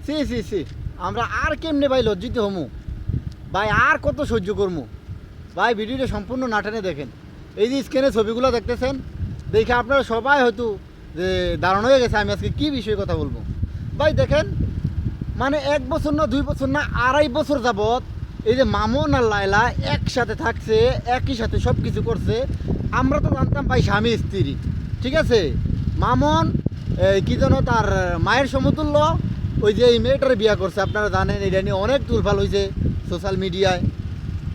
C C C আমরা আর কেমনে ভাই লজ্জিত হমু ভাই, আর কত সহ্য করমু ভাই? ভিডিওটা সম্পূর্ণ না টেনে দেখেন। এই যে স্ক্রিনে ছবিগুলো দেখতেছেন, দেখে আপনারা সবাই হয়তো যে দারুণ হয়ে গেছে আমি আজকে কী বিষয়ে কথা বলবো। ভাই দেখেন, মানে 1 বছর না 2 বছর না 2.5 বছর যাবৎ এই যে মামুন আর লায়লা একসাথে থাকছে, একই সাথে সব কিছু করছে। আমরা তো জানতাম ভাই স্বামী স্ত্রী, ঠিক আছে। মামুন কি যেন তার মায়ের সমতুল্য, ওই যে এই মেয়েটারে বিয়ে করছে, আপনারা জানেন। এটা নিয়ে অনেক তুলফাল হয়েছে সোশ্যাল মিডিয়ায়।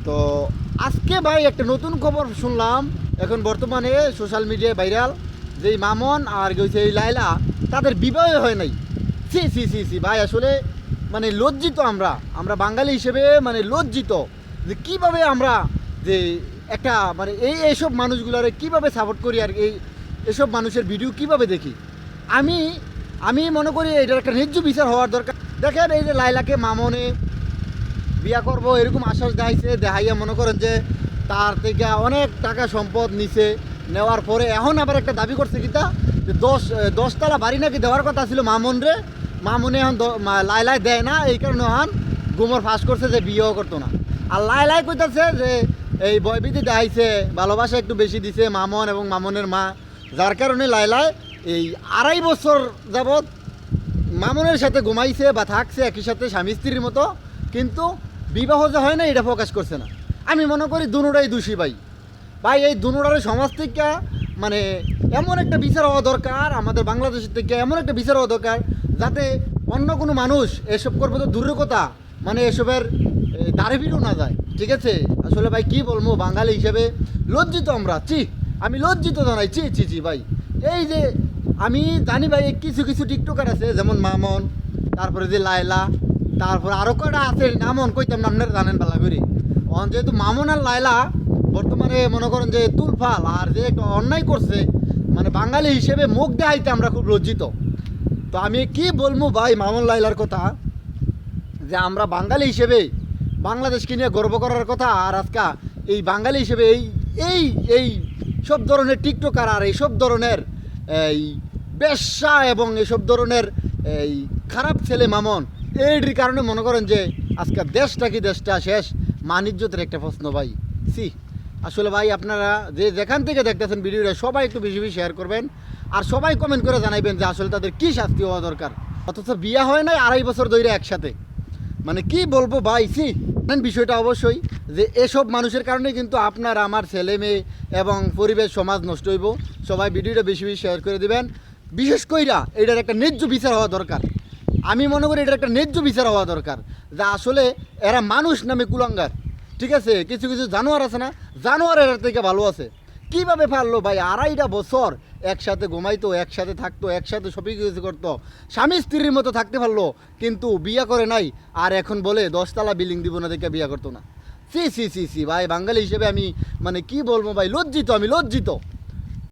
তো আজকে ভাই একটা নতুন খবর শুনলাম, এখন বর্তমানে সোশ্যাল মিডিয়ায় ভাইরাল, যে এই মামুন আর হচ্ছে এই লায়লা তাদের বিবাহ হয় নাই। সি সি সি সি ভাই, আসলে মানে লজ্জিত আমরা বাঙালি হিসেবে মানে লজ্জিত যে কীভাবে আমরা যে একটা মানে এইসব মানুষগুলোরে কীভাবে সাপোর্ট করি, আর এসব মানুষের ভিডিও কীভাবে দেখি। আমি আমি মনে করি এটার একটা ন্যায্য বিচার হওয়ার দরকার। দেখেন, এই যে লায়লাকে মামুনে বিয়া করবো এরকম আশ্বাস দেখাইয়া মনে করেন যে তার থেকে অনেক টাকা সম্পদ নিছে, নেওয়ার পরে এখন আবার একটা দাবি করছে কিতা যে 10 তলা বাড়ি নাকি দেওয়ার কথা ছিল মামুনরে। মামুনে এখন লায়লাই দেয় না, এই কারণে এখন গুমর ফাঁস করছে যে বিয়েও করতো না। আর লায়লাই কইতাছে যে এই বয়বিধি দেখাইছে, ভালোবাসা একটু বেশি দিছে মামুন এবং মামুনের মা, যার কারণে লায়লাই এই 2.5 বছর যাবৎ মামুনের সাথে ঘুমাইছে বা থাকছে একই সাথে স্বামী স্ত্রীর মতো, কিন্তু বিবাহ যে হয় না এটা প্রকাশ করছে না। আমি মনে করি দুনোটাই দোষী ভাই এই দুনোটার সমাজ থেকে মানে এমন একটা বিচার হওয়া দরকার, আমাদের বাংলাদেশের থেকে এমন একটা বিচার হওয়া দরকার যাতে অন্য কোনো মানুষ এসব করবে তো দূরের কথা, মানে এসবের দাঁড়ে ভিড়ও না যায়, ঠিক আছে। আসলে ভাই কি বলবো, বাঙালি হিসেবে লজ্জিত আমরা। আমি লজ্জিত জানাই, চি ভাই। এই যে আমি জানি ভাই কিছু কিছু টিকটকার আছে, যেমন মামুন, তারপরে যে লায়লা, তারপরে আরও কয়টা আছে, নামন কইতাম না, আপনারা জানেন ভালো করে। যেহেতু মামুন আর লায়লা বর্তমানে মনে করেন যে তুলফাল, আর যে একটা অন্যায় করছে, মানে বাঙালি হিসেবে মুখ দেখাইতে আমরা খুব লজ্জিত। তো আমি কি বলবো ভাই মামুন লায়লার কথা, যে আমরা বাঙালি হিসেবে বাংলাদেশকে নিয়ে গর্ব করার কথা, আর আজকে এই বাঙালি হিসেবে এই এই সব ধরনের টিকটকার আর এইসব ধরনের এই বেশ্যা এবং এইসব ধরনের এই খারাপ ছেলে মামুন, এইটির কারণে মনে করেন যে আজকে দেশটা শেষ। মানিজ্যতের একটা প্রশ্ন ভাই। আসলে ভাই আপনারা যে যেখান থেকে দেখতেছেন ভিডিওটা, সবাই একটু বেশি বেশি শেয়ার করবেন, আর সবাই কমেন্ট করে জানাইবেন যে আসলে তাদের কী শাস্তি হওয়া দরকার। অথচ বিয়ে হয় নাই 2.5 বছর ধরে একসাথে, মানে কি বলবো ভাই। বিষয়টা অবশ্যই যে এসব মানুষের কারণে কিন্তু আপনার আমার ছেলে মেয়ে এবং পরিবেশ সমাজ নষ্ট হইব। সবাই ভিডিওটা বেশি বেশি শেয়ার করে দিবেন। বিশেষ কইরা এটার একটা ন্যায্য বিচার হওয়া দরকার। আমি মনে করি এটার একটা ন্যায্য বিচার হওয়া দরকার, যে আসলে এরা মানুষ নামে কুলাঙ্গার, ঠিক আছে। কিছু কিছু জানোয়ার আছে না, জানোয়ার এর থেকে ভালো আছে। কীভাবে পারলো ভাই 2.5টা বছর একসাথে ঘুমাইতো, একসাথে থাকতো, একসাথে সবই কিছু করতো, স্বামী স্ত্রীর মতো থাকতে পারলো, কিন্তু বিয়ে করে নাই। আর এখন বলে 10 তলা বিল্ডিং দিব না দেখে বিয়ে করতো না। সি ভাই, বাঙালি হিসেবে আমি মানে কি বলবো ভাই, লজ্জিত, আমি লজ্জিত।